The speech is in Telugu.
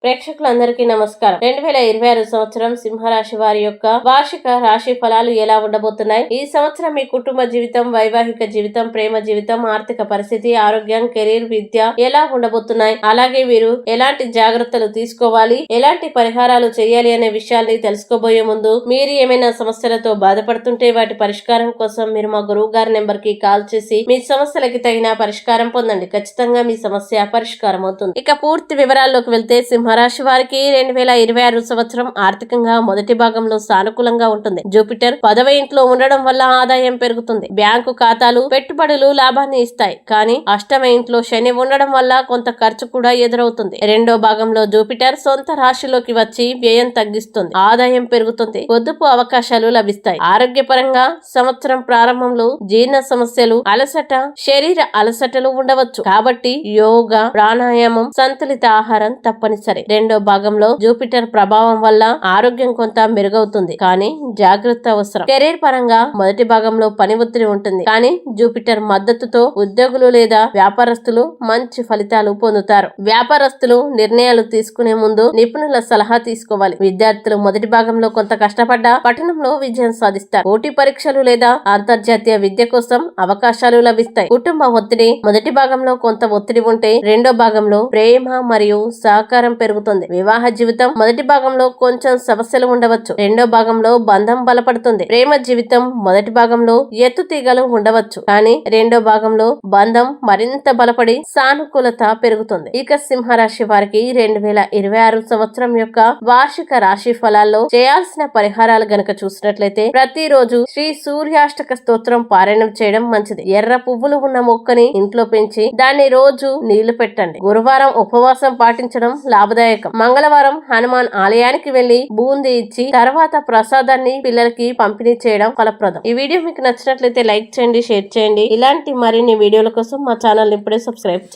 ప్రేక్షకులందరికీ నమస్కారం. 2026 సంవత్సరం సింహరాశి వారి యొక్క వార్షిక రాశి ఫలాలు ఎలా ఉండబోతున్నాయి? ఈ సంవత్సరం మీ కుటుంబ జీవితం, వైవాహిక జీవితం, ప్రేమ జీవితం, ఆర్థిక పరిస్థితి, ఆరోగ్యం, కెరీర్, విద్య ఎలా ఉండబోతున్నాయి? అలాగే మీరు ఎలాంటి జాగ్రత్తలు తీసుకోవాలి, ఎలాంటి పరిహారాలు చేయాలి అనే విషయాల్ని తెలుసుకోబోయే ముందు మీరు ఏమైనా సమస్యలతో బాధపడుతుంటే వాటి పరిష్కారం కోసం మీరు మా గురువు గారి నెంబర్ కి కాల్ చేసి మీ సమస్యలకి తగిన పరిష్కారం పొందండి. ఖచ్చితంగా మీ సమస్య పరిష్కారం అవుతుంది. ఇక పూర్తి వివరాల్లోకి వెళ్తే సింహరాశి వారికి 2026 సంవత్సరం ఆర్థికంగా మొదటి భాగంలో సానుకూలంగా ఉంటుంది. జూపిటర్ 10వ ఇంట్లో ఉండడం వల్ల ఆదాయం పెరుగుతుంది. బ్యాంకు ఖాతాలు పెట్టుబడులు లాభాన్ని ఇస్తాయి. కానీ 8వ ఇంట్లో శని ఉండడం వల్ల కొంత ఖర్చు కూడా ఎదురవుతుంది. రెండో భాగంలో జూపిటర్ సొంత రాశిలోకి వచ్చి వ్యయం తగ్గిస్తుంది. ఆదాయం పెరుగుతుంది. పొదుపు అవకాశాలు లభిస్తాయి. ఆరోగ్యపరంగా సంవత్సరం ప్రారంభంలో జీర్ణ సమస్యలు, అలసట, శరీర అలసటలు ఉండవచ్చు. కాబట్టి యోగా, ప్రాణాయామం, సంతులిత ఆహారం తప్పనిసరి. రెండో భాగంలో జూపిటర్ ప్రభావం వల్ల ఆరోగ్యం కొంత మెరుగవుతుంది. కానీ జాగ్రత్త అవసరం. కెరీర్ పరంగా మొదటి భాగంలో పని ఒత్తిడి ఉంటుంది. కానీ జూపిటర్ మద్దతుతో ఉద్యోగులు లేదా వ్యాపారస్తులు మంచి ఫలితాలు పొందుతారు. వ్యాపారస్తులు నిర్ణయాలు తీసుకునే ముందు నిపుణుల సలహా తీసుకోవాలి. విద్యార్థులు మొదటి భాగంలో కొంత కష్టపడ్డ పఠనంలో విజయం సాధిస్తారు. పోటీ పరీక్షలు లేదా అంతర్జాతీయ విద్య కోసం అవకాశాలు లభిస్తాయి. కుటుంబ ఒత్తిడి మొదటి భాగంలో కొంత ఒత్తిడి ఉంటే రెండో భాగంలో ప్రేమ మరియు సహకారం పెరుగుతుంది. వివాహ జీవితం మొదటి భాగంలో కొంచెం సమస్యలు ఉండవచ్చు. రెండో భాగంలో బంధం బలపడుతుంది. ప్రేమ జీవితం మొదటి భాగంలో ఎత్తుతీగలు ఉండవచ్చు. కానీ రెండో భాగంలో బంధం మరింత బలపడి సానుకూలత పెరుగుతుంది. ఇక సింహరాశి వారికి 2026 సంవత్సరం యొక్క వార్షిక రాశి ఫలాల్లో చేయాల్సిన పరిహారాలు గనక చూసినట్లయితే ప్రతిరోజు శ్రీ సూర్యాష్టక స్తోత్రం పారాయణం చేయడం మంచిది. ఎర్ర పువ్వులు ఉన్న మొక్కని ఇంట్లో పెంచి దాన్ని రోజు నీళ్లు పెట్టండి. గురువారం ఉపవాసం పాటించడం లాభదాయకం. మంగళవారం హనుమాన్ ఆలయానికి వెళ్లి బూందీ ఇచ్చి తర్వాత ప్రసాదాన్ని పిల్లలకి పంపిణీ చేయడం ఫలప్రదం. ఈ వీడియో మీకు నచ్చినట్లయితే లైక్ చేయండి, షేర్ చేయండి. ఇలాంటి మరిన్ని వీడియోల కోసం మా ఛానల్ ఇప్పుడే సబ్స్క్రైబ్ చేయండి.